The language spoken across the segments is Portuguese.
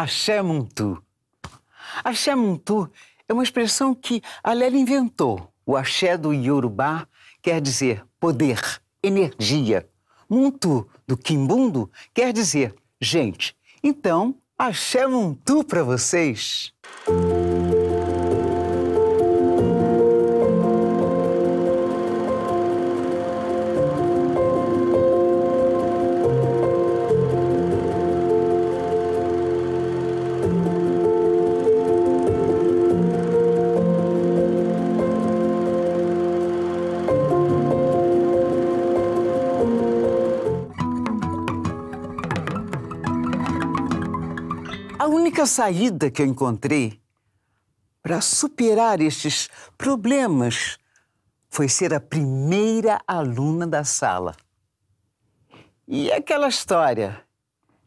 Axé Muntu. Axé Muntu é uma expressão que a Lélia inventou. O axé do Iorubá quer dizer poder, energia. Muntu, do Quimbundo, quer dizer gente. Então, Axé Muntu para vocês. A única saída que eu encontrei para superar estes problemas foi ser a primeira aluna da sala. E aquela história,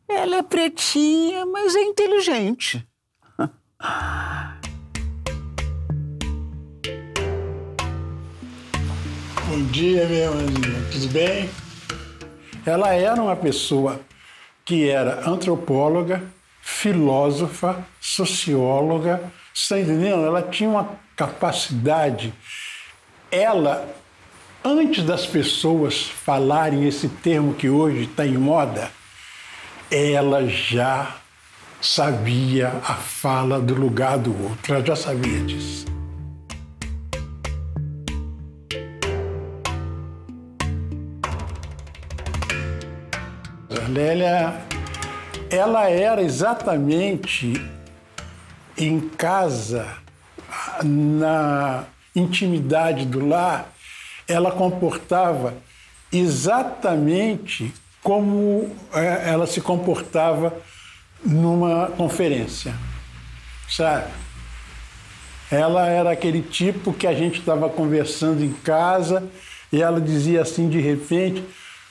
ela é pretinha, mas é inteligente. Bom dia, minha irmãzinha. Tudo bem? Ela era uma pessoa que era antropóloga, filósofa, socióloga. Você está entendendo? Ela tinha uma capacidade. Ela, antes das pessoas falarem esse termo que hoje está em moda, ela já sabia a fala do lugar do outro. Ela já sabia disso. A Lélia, ela era exatamente em casa, na intimidade do lar, ela comportava exatamente como ela se comportava numa conferência, sabe? Ela era aquele tipo que a gente estava conversando em casa e ela dizia assim de repente: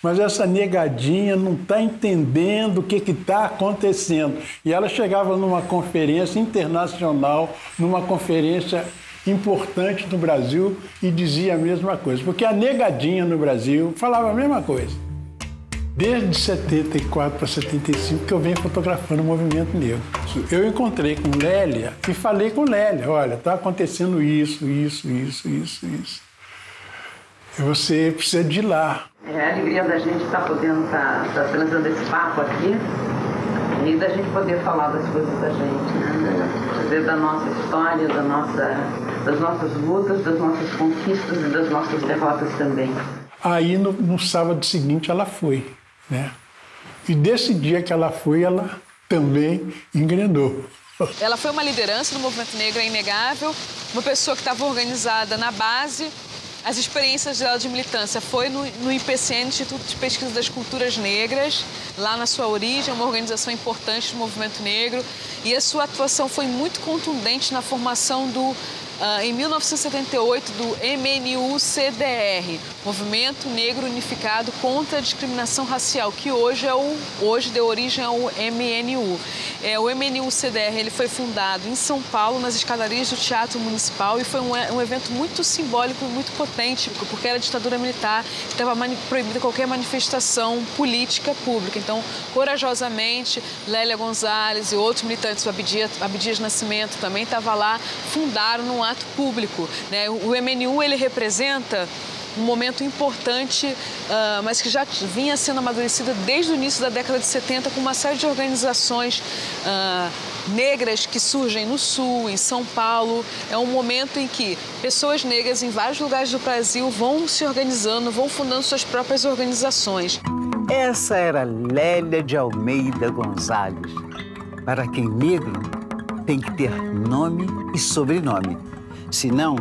mas essa negadinha não está entendendo o que está acontecendo. E ela chegava numa conferência internacional, numa conferência importante no Brasil e dizia a mesma coisa. Porque a negadinha no Brasil falava a mesma coisa. Desde 74 para 75 que eu venho fotografando o movimento negro. Eu encontrei com Lélia e falei com Lélia: olha, está acontecendo isso. Você precisa de ir lá. É a alegria da gente estar podendo estar trazendo esse papo aqui e da gente poder falar das coisas da gente, né? Dizer da nossa história, das nossas lutas, das nossas conquistas e das nossas derrotas também. Aí no sábado seguinte ela foi, né? E desse dia que ela foi, ela também engrenou. Ela foi uma liderança do movimento negro, é inegável, uma pessoa que estava organizada na base. As experiências dela de militância foi no IPCN, Instituto de Pesquisa das Culturas Negras, lá na sua origem, uma organização importante do movimento negro. E a sua atuação foi muito contundente na formação em 1978, do MNU-CDR, Movimento Negro Unificado contra a Discriminação Racial, que hoje deu origem ao MNU. O MNU-CDR ele foi fundado em São Paulo, nas escadarias do Teatro Municipal, e foi um evento muito simbólico e muito potente, porque era a ditadura militar, estava proibida qualquer manifestação política pública. Então, corajosamente, Lélia Gonzalez e outros militantes, o Abdias Nascimento também estava lá, fundaram num ato público, né? O MNU ele representa um momento importante, mas que já vinha sendo amadurecido desde o início da década de 70 com uma série de organizações negras que surgem no Sul, em São Paulo. É um momento em que pessoas negras em vários lugares do Brasil vão se organizando, vão fundando suas próprias organizações. Essa era Lélia de Almeida Gonzalez. Para quem negro, tem que ter nome e sobrenome. Senão,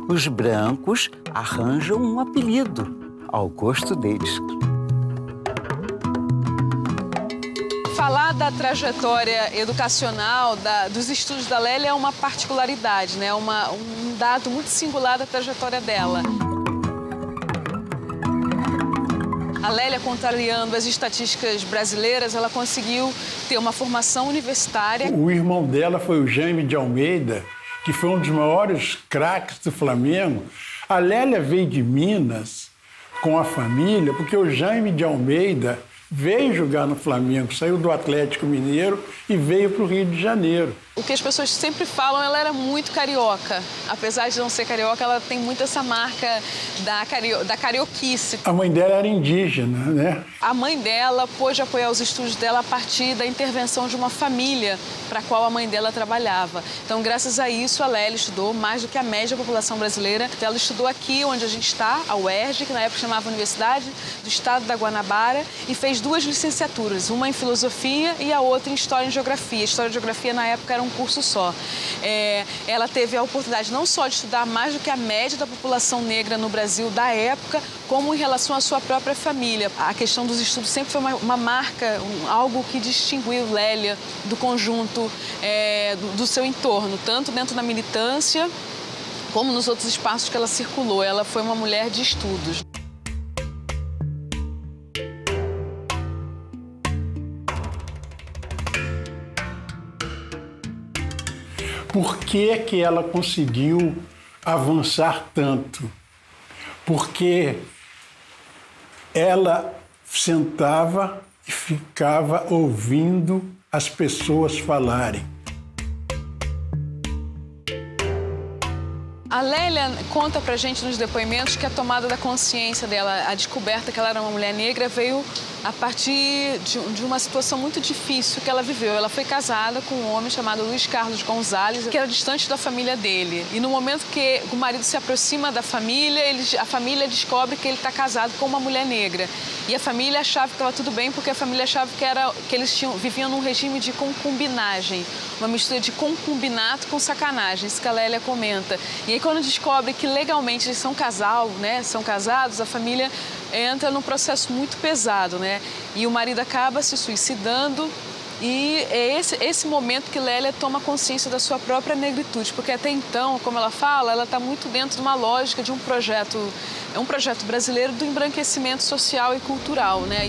os brancos arranjam um apelido ao gosto deles. Falar da trajetória educacional, dos estudos da Lélia é uma particularidade, né? Um dado muito singular da trajetória dela. A Lélia, contrariando as estatísticas brasileiras, ela conseguiu ter uma formação universitária. O irmão dela foi o Jaime de Almeida, que foi um dos maiores craques do Flamengo. A Lélia veio de Minas com a família, porque o Jaime de Almeida veio jogar no Flamengo, saiu do Atlético Mineiro e veio para o Rio de Janeiro. O que as pessoas sempre falam, ela era muito carioca. Apesar de não ser carioca, ela tem muito essa marca da carioquice. A mãe dela era indígena, né? A mãe dela pôde apoiar os estudos dela a partir da intervenção de uma família para a qual a mãe dela trabalhava. Então, graças a isso, a Lélia estudou mais do que a média da população brasileira. Ela estudou aqui onde a gente está, a UERJ, que na época chamava Universidade do Estado da Guanabara, e fez 2 licenciaturas, uma em Filosofia e a outra em História e Geografia. História e Geografia, na época, era um curso só. Ela teve a oportunidade não só de estudar mais do que a média da população negra no Brasil da época, como em relação à sua própria família. A questão dos estudos sempre foi uma marca, algo que distinguiu Lélia do conjunto do seu entorno, tanto dentro da militância como nos outros espaços que ela circulou. Ela foi uma mulher de estudos. Por que que ela conseguiu avançar tanto? Porque ela sentava e ficava ouvindo as pessoas falarem. A Lélia conta pra gente nos depoimentos que a tomada da consciência dela, a descoberta que ela era uma mulher negra, veio a partir de uma situação muito difícil que ela viveu. Ela foi casada com um homem chamado Luiz Carlos Gonzalez, que era distante da família dele. E no momento que o marido se aproxima da família, a família descobre que ele está casado com uma mulher negra. E a família achava que estava tudo bem, porque a família achava que eles viviam num regime de concubinagem, uma mistura de concubinato com sacanagem, isso que a Lélia comenta. E aí, quando descobre que legalmente eles são casal, né, são casados, a família entra num processo muito pesado, né? E o marido acaba se suicidando. E é esse momento que Lélia toma consciência da sua própria negritude, porque até então, como ela fala, ela está muito dentro de uma lógica de um projeto brasileiro do embranquecimento social e cultural, né?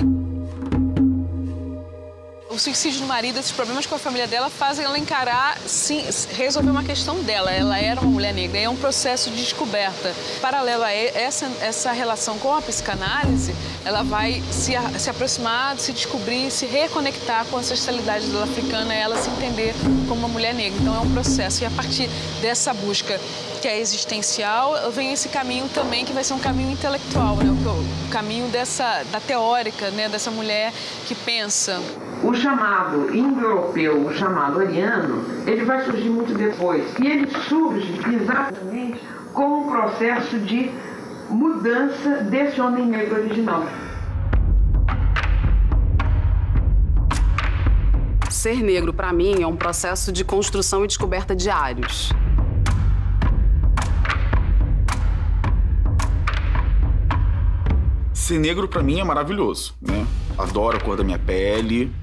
O suicídio do marido, esses problemas com a família dela fazem ela encarar, sim, resolver uma questão dela. Ela era uma mulher negra, é um processo de descoberta. Paralelo a essa relação com a psicanálise, ela vai se aproximar, se descobrir, se reconectar com a ancestralidade dela africana e ela se entender como uma mulher negra. Então é um processo. E a partir dessa busca que é existencial, vem esse caminho também que vai ser um caminho intelectual, né? O caminho da teórica, né? Dessa mulher que pensa. O chamado indo-europeu, o chamado ariano, ele vai surgir muito depois. E ele surge exatamente com um processo de mudança desse homem negro original. Ser negro, para mim, é um processo de construção e descoberta diários. Ser negro, para mim, é maravilhoso, né? Adoro a cor da minha pele,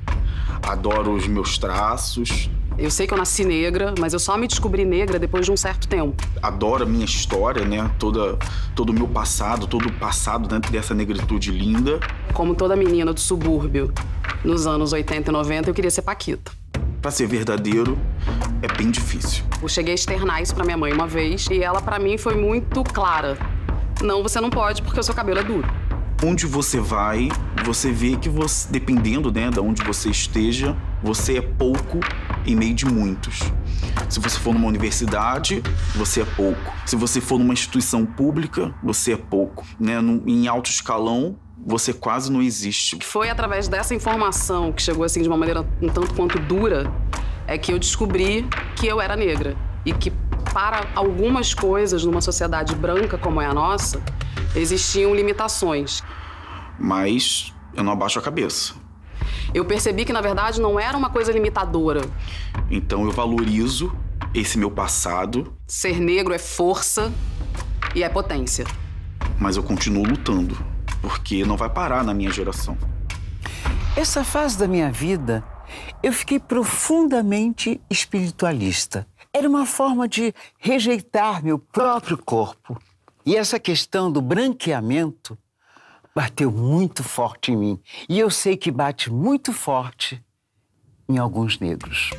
adoro os meus traços. Eu sei que eu nasci negra, mas eu só me descobri negra depois de um certo tempo. Adoro a minha história, né? Todo o meu passado, todo o passado dentro dessa negritude linda. Como toda menina do subúrbio, nos anos 80 e 90, eu queria ser paquita. Pra ser verdadeiro, é bem difícil. Eu cheguei a externar isso pra minha mãe uma vez e ela, pra mim, foi muito clara. Não, você não pode porque o seu cabelo é duro. Onde você vai, você vê que você, dependendo, né, de onde você esteja, você é pouco em meio de muitos. Se você for numa universidade, você é pouco. Se você for numa instituição pública, você é pouco. Né? Em alto escalão, você quase não existe. Foi através dessa informação que chegou assim de uma maneira um tanto quanto dura, é que eu descobri que eu era negra. E que para algumas coisas numa sociedade branca como é a nossa, existiam limitações. Mas eu não abaixo a cabeça. Eu percebi que, na verdade, não era uma coisa limitadora. Então eu valorizo esse meu passado. Ser negro é força e é potência. Mas eu continuo lutando, porque não vai parar na minha geração. Essa fase da minha vida, eu fiquei profundamente espiritualista. Era uma forma de rejeitar meu próprio corpo. E essa questão do branqueamento bateu muito forte em mim. E eu sei que bate muito forte em alguns negros.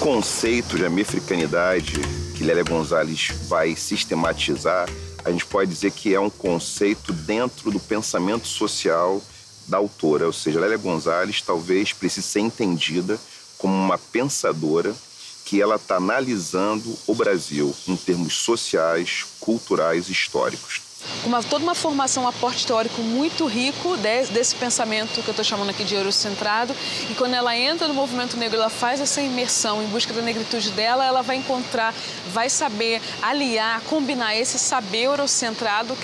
conceito de americanidade que Lélia Gonzalez vai sistematizar, a gente pode dizer que é um conceito dentro do pensamento social da autora, ou seja, Lélia Gonzalez talvez precise ser entendida como uma pensadora que ela está analisando o Brasil em termos sociais, culturais e históricos. Toda uma formação, um aporte teórico muito rico desse pensamento que eu estou chamando aqui de eurocentrado. E quando ela entra no movimento negro, ela faz essa imersão em busca da negritude dela, ela vai encontrar, vai saber aliar, combinar esse saber eurocentrado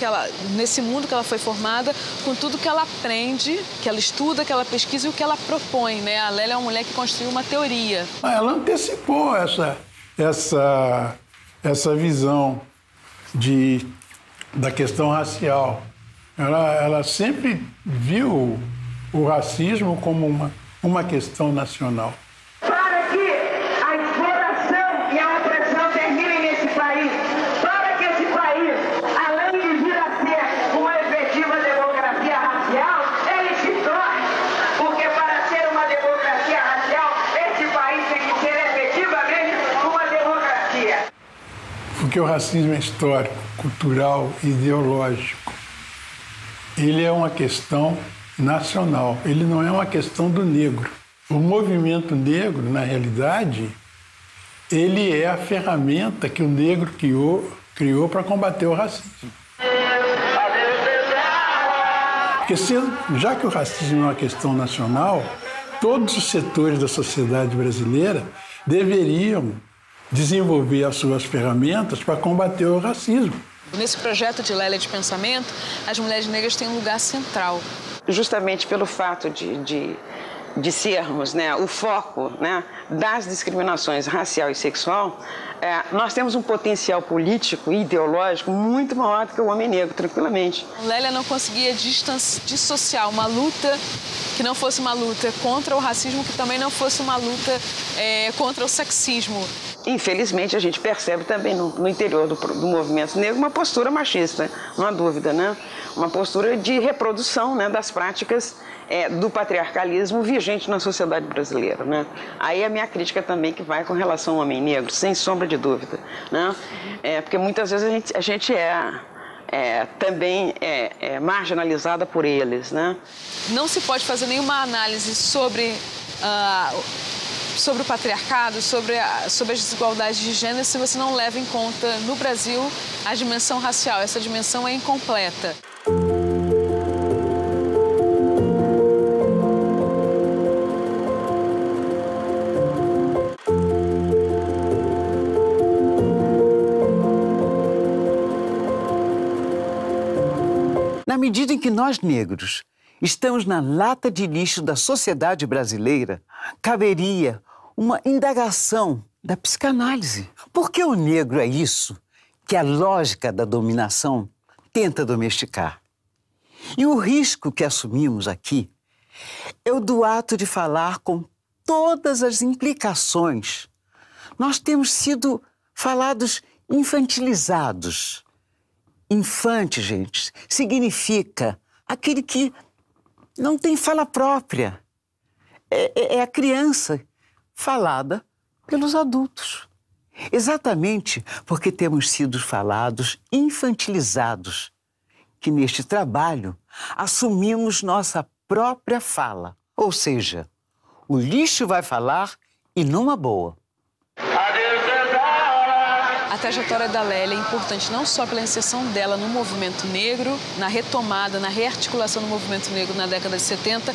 nesse mundo que ela foi formada, com tudo que ela aprende, que ela estuda, que ela pesquisa e o que ela propõe, né? A Lélia é uma mulher que construiu uma teoria. Ela antecipou essa visão da questão racial. Ela sempre viu o racismo como uma questão nacional. Para que a exploração e a opressão terminem nesse país, para que esse país, além de vir a ser uma efetiva democracia racial, ele se torne, porque para ser uma democracia racial, esse país tem que ser efetivamente uma democracia. Porque o racismo é histórico, cultural, ideológico. Ele é uma questão nacional, ele não é uma questão do negro. O movimento negro, na realidade, ele é a ferramenta que o negro criou para combater o racismo. Porque já que o racismo é uma questão nacional, todos os setores da sociedade brasileira deveriam desenvolver as suas ferramentas para combater o racismo. Nesse projeto de Lélia de pensamento, as mulheres negras têm um lugar central. Justamente pelo fato de sermos, né, o foco, né, das discriminações racial e sexual, nós temos um potencial político e ideológico muito maior do que o homem negro, tranquilamente. Lélia não conseguia dissociar uma luta que não fosse uma luta contra o racismo, que também não fosse uma luta contra o sexismo. Infelizmente, a gente percebe também no interior do movimento negro uma postura machista, não há dúvida, né? Uma postura de reprodução, né, das práticas do patriarcalismo vigente na sociedade brasileira, né? Aí a minha crítica também que vai com relação ao homem negro, sem sombra de dúvida, né? Porque muitas vezes a gente também é marginalizada por eles, né? Não se pode fazer nenhuma análise sobre o patriarcado, sobre as desigualdades de gênero, se você não leva em conta, no Brasil, a dimensão racial. Essa dimensão é incompleta. Na medida em que nós, negros, estamos na lata de lixo da sociedade brasileira, caberia uma indagação da psicanálise. Por que o negro é isso que a lógica da dominação tenta domesticar? E o risco que assumimos aqui é o do ato de falar com todas as implicações. Nós temos sido falados infantilizados. Infante, gente, significa aquele que não tem fala própria. É a criança falada pelos adultos. Exatamente porque temos sido falados infantilizados, que neste trabalho assumimos nossa própria fala. Ou seja, o lixo vai falar e numa boa. A trajetória da Lélia é importante não só pela inserção dela no movimento negro, na retomada, na rearticulação do movimento negro na década de 70,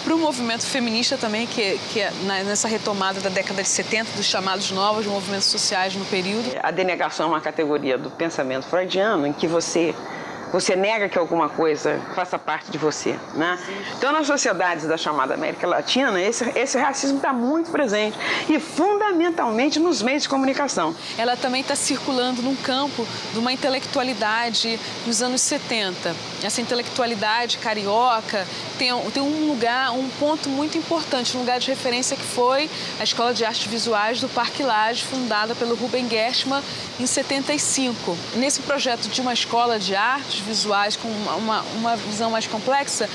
para o movimento feminista também, que nessa retomada da década de 70, dos chamados novos movimentos sociais no período. A denegação é uma categoria do pensamento freudiano em que você nega que alguma coisa faça parte de você, né? Então, nas sociedades da chamada América Latina, esse racismo está muito presente e, fundamentalmente, nos meios de comunicação. Ela também está circulando num campo de uma intelectualidade dos anos 70. Essa intelectualidade carioca tem um ponto muito importante, um lugar de referência que foi a Escola de Artes Visuais do Parque Lage, fundada pelo Rubem Gershman em 75. Nesse projeto de uma escola de artes visuais com uma visão mais complexa,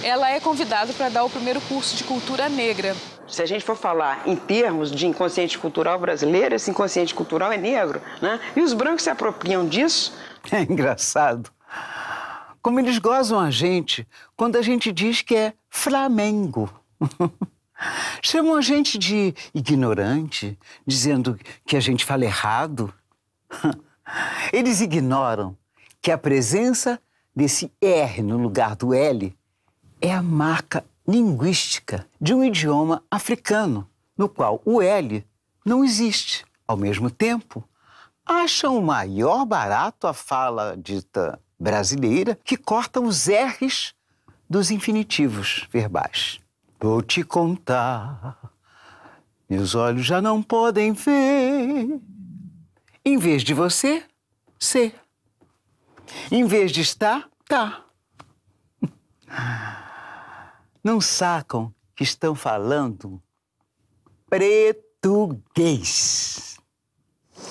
ela é convidada para dar o primeiro curso de cultura negra. Se a gente for falar em termos de inconsciente cultural brasileiro, esse inconsciente cultural é negro, né? E os brancos se apropriam disso. É engraçado. Como eles gozam a gente quando a gente diz que é Flamengo. Chamam a gente de ignorante, dizendo que a gente fala errado. Eles ignoram que a presença desse R no lugar do L é a marca linguística de um idioma africano, no qual o L não existe. Ao mesmo tempo, acham o maior barato a fala dita brasileira, que corta os R's dos infinitivos verbais. Vou te contar, meus olhos já não podem ver. Em vez de você, ser. Em vez de estar, tá. Não sacam que estão falando português.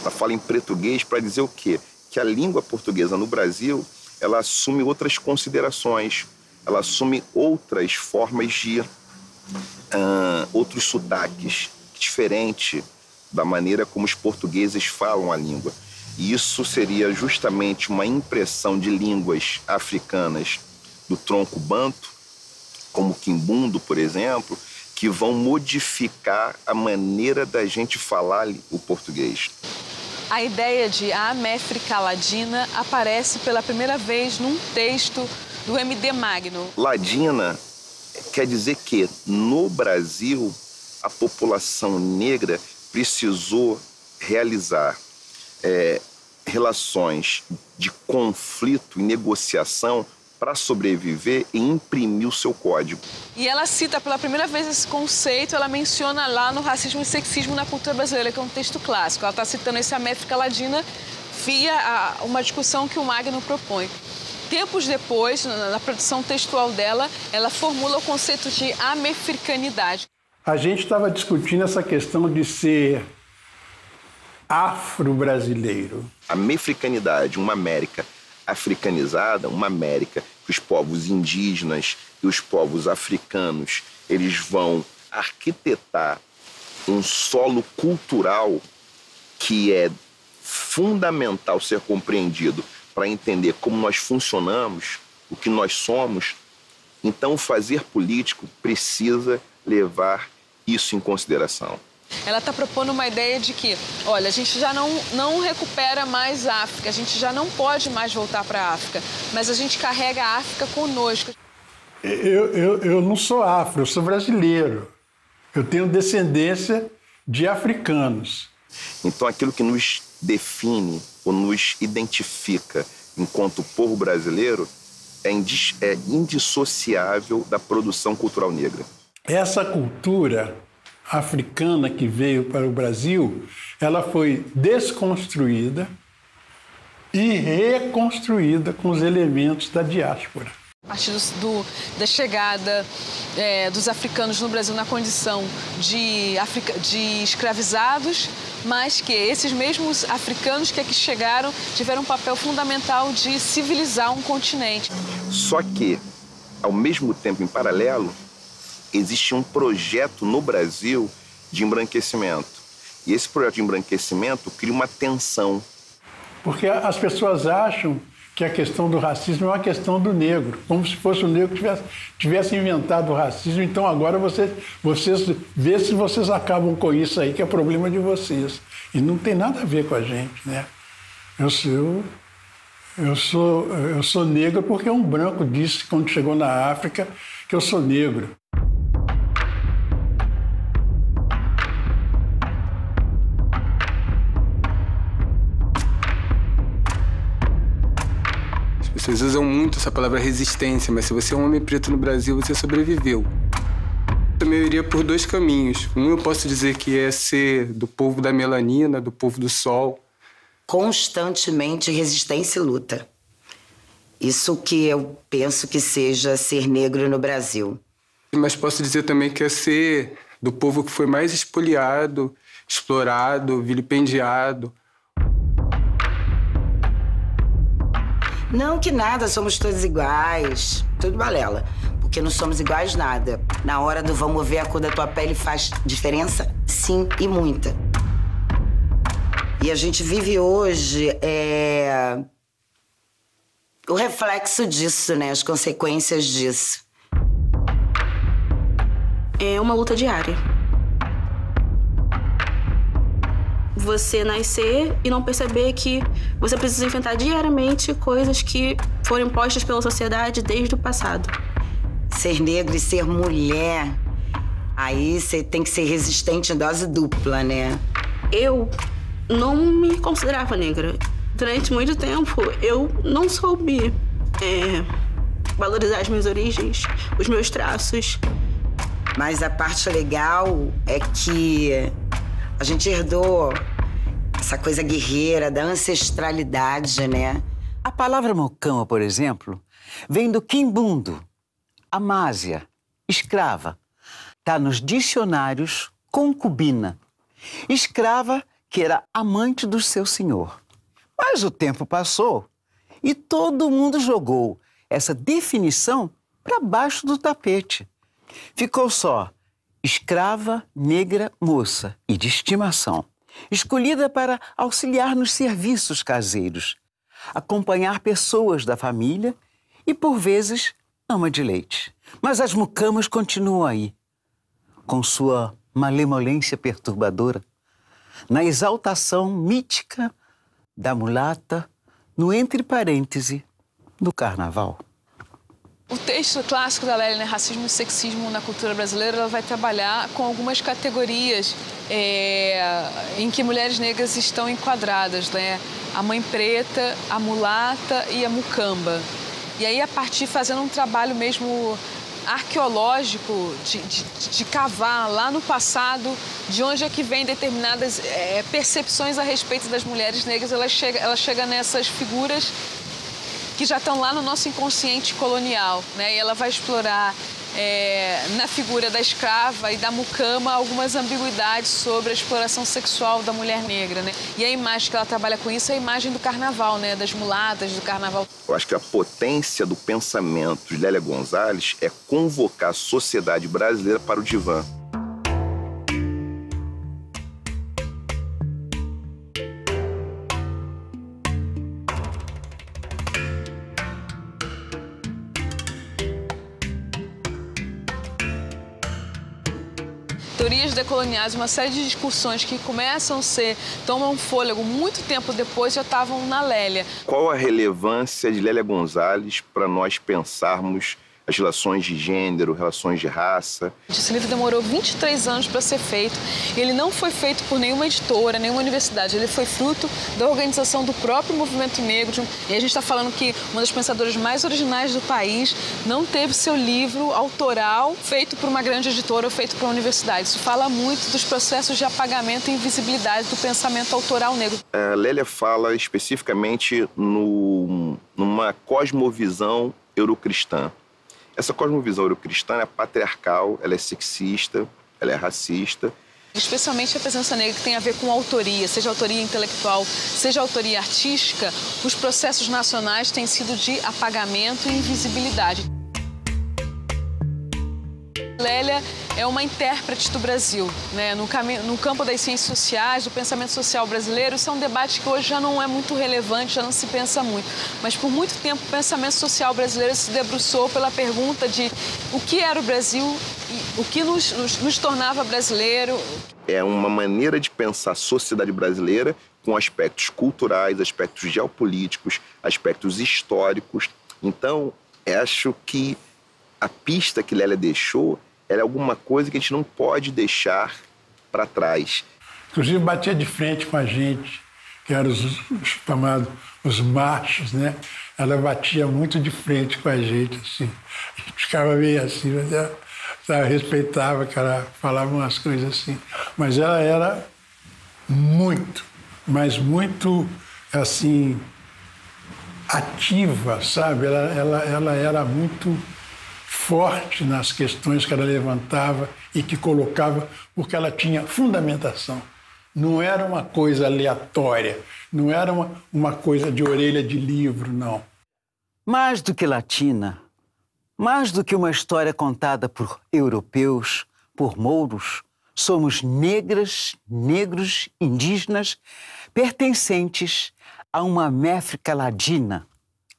Ela fala em português para dizer o quê? Que a língua portuguesa no Brasil, ela assume outras considerações, ela assume outras formas de... outros sotaques, diferente da maneira como os portugueses falam a língua. E isso seria justamente uma impressão de línguas africanas do tronco banto, como o quimbundo, por exemplo, que vão modificar a maneira da gente falar o português. A ideia de América Ladina aparece pela primeira vez num texto do M.D. Magno. Ladina quer dizer que, no Brasil, a população negra precisou realizar relações de conflito e negociação para sobreviver e imprimir o seu código. E ela cita pela primeira vez esse conceito, ela menciona lá no Racismo e Sexismo na Cultura Brasileira, que é um texto clássico. Ela está citando esse América Ladina via uma discussão que o Magno propõe. Tempos depois, na produção textual dela, ela formula o conceito de americanidade. A gente estava discutindo essa questão de ser afro-brasileiro. A mefricanidade, uma América africanizada, uma América que os povos indígenas e os povos africanos, eles vão arquitetar um solo cultural que é fundamental ser compreendido para entender como nós funcionamos, o que nós somos. Então, o fazer político precisa levar isso em consideração. Ela está propondo uma ideia de que, olha, a gente já não recupera mais a África, a gente já não pode mais voltar para a África, mas a gente carrega a África conosco. Eu não sou afro, eu sou brasileiro. Eu tenho descendência de africanos. Então, aquilo que nos define ou nos identifica enquanto povo brasileiro é indissociável da produção cultural negra. Essa cultura africana que veio para o Brasil, ela foi desconstruída e reconstruída com os elementos da diáspora. A partir da chegada dos africanos no Brasil na condição de escravizados, mas que esses mesmos africanos que aqui chegaram tiveram um papel fundamental de civilizar um continente. Só que, ao mesmo tempo, em paralelo, existe um projeto no Brasil de embranquecimento. E esse projeto de embranquecimento cria uma tensão. Porque as pessoas acham que a questão do racismo é uma questão do negro, como se fosse o negro que tivesse inventado o racismo. Então agora vocês vê se vocês acabam com isso aí, que é problema de vocês. E não tem nada a ver com a gente, né? Eu sou negro porque um branco disse, quando chegou na África, que eu sou negro. As pessoas usam muito essa palavra resistência, mas se você é um homem preto no Brasil, você sobreviveu. Também eu iria por dois caminhos. Um, eu posso dizer que é ser do povo da melanina, do povo do sol. Constantemente resistência e luta. Isso que eu penso que seja ser negro no Brasil. Mas posso dizer também que é ser do povo que foi mais espoliado, explorado, vilipendiado. Não que nada, somos todos iguais, tudo balela. porque não somos iguais nada. Na hora do vamos ver, a cor da tua pele faz diferença? Sim, e muita. E a gente vive hoje o reflexo disso, né? As consequências disso. É uma luta diária. Você nascer e não perceber que você precisa enfrentar diariamente coisas que foram impostas pela sociedade desde o passado. Ser negro e ser mulher, aí você tem que ser resistente em dose dupla, né? Eu não me considerava negra. Durante muito tempo, eu não soube valorizar as minhas origens, os meus traços. Mas a parte legal é que a gente herdou essa coisa guerreira da ancestralidade, né? A palavra mucama, por exemplo, vem do quimbundo, amásia, escrava. Está nos dicionários concubina. Escrava que era amante do seu senhor. Mas o tempo passou e todo mundo jogou essa definição para baixo do tapete. Ficou só escrava, negra, moça e de estimação, escolhida para auxiliar nos serviços caseiros, acompanhar pessoas da família e, por vezes, ama de leite. Mas as mucamas continuam aí, com sua malemolência perturbadora, na exaltação mítica da mulata, no entre parênteses do carnaval. O texto clássico da Lélia, né, Racismo e Sexismo na Cultura Brasileira, ela vai trabalhar com algumas categorias em que mulheres negras estão enquadradas, né? A mãe preta, a mulata e a mucamba. E aí, a partir, fazendo um trabalho mesmo arqueológico de cavar lá no passado, de onde é que vem determinadas percepções a respeito das mulheres negras, ela chega nessas figuras que já estão lá no nosso inconsciente colonial, né? E ela vai explorar na figura da escrava e da mucama algumas ambiguidades sobre a exploração sexual da mulher negra, né? E a imagem que ela trabalha com isso é a imagem do carnaval, né? Das mulatas, do carnaval. Eu acho que a potência do pensamento de Lélia Gonzalez é convocar a sociedade brasileira para o divã. Teorias decoloniais, uma série de discussões que tomam fôlego muito tempo depois, já estavam na Lélia. Qual a relevância de Lélia Gonzalez para nós pensarmos as relações de gênero, relações de raça? Esse livro demorou 23 anos para ser feito. Ele não foi feito por nenhuma editora, nenhuma universidade. Ele foi fruto da organização do próprio movimento negro. E a gente está falando que uma das pensadoras mais originais do país não teve seu livro autoral feito por uma grande editora ou feito por uma universidade. Isso fala muito dos processos de apagamento e invisibilidade do pensamento autoral negro. A Lélia fala especificamente numa cosmovisão eurocristã. Essa cosmovisão eurocristã é patriarcal, ela é sexista, ela é racista. Especialmente a presença negra, que tem a ver com autoria, seja autoria intelectual, seja autoria artística, os processos nacionais têm sido de apagamento e invisibilidade. Lélia é uma intérprete do Brasil, né? No campo das ciências sociais, do pensamento social brasileiro. Isso é um debate que hoje já não é muito relevante, já não se pensa muito. Mas por muito tempo o pensamento social brasileiro se debruçou pela pergunta de o que era o Brasil e o que nos tornava brasileiro. É uma maneira de pensar a sociedade brasileira com aspectos culturais, aspectos geopolíticos, aspectos históricos. Então, acho que a pista que Lélia deixou era alguma coisa que a gente não pode deixar para trás. Inclusive, batia de frente com a gente, que eram os chamados os machos, né? Ela batia muito de frente com a gente, assim. A gente ficava meio assim, mas ela respeitava, que ela falava umas coisas assim. Mas ela era muito, mas muito, assim, ativa, sabe? Ela era muito forte nas questões que ela levantava e que colocava, porque ela tinha fundamentação. Não era uma coisa aleatória, não era uma coisa de orelha de livro, não. Mais do que latina, Mais do que uma história contada por europeus, por mouros, somos negras, negros, indígenas, pertencentes a uma América Latina.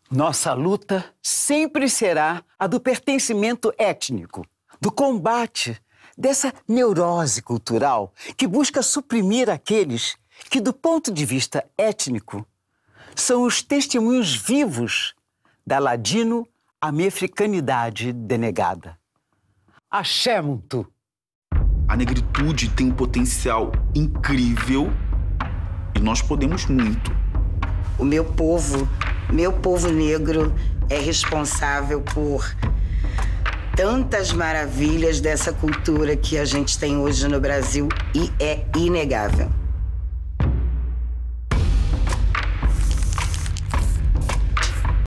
Nossa luta sempre será a do pertencimento étnico, do combate dessa neurose cultural que busca suprimir aqueles que, do ponto de vista étnico, são os testemunhos vivos da ladino-americanidade denegada. Axé, Muntu! A negritude tem um potencial incrível e nós podemos muito. O meu povo negro é responsável por tantas maravilhas dessa cultura que a gente tem hoje no Brasil e é inegável.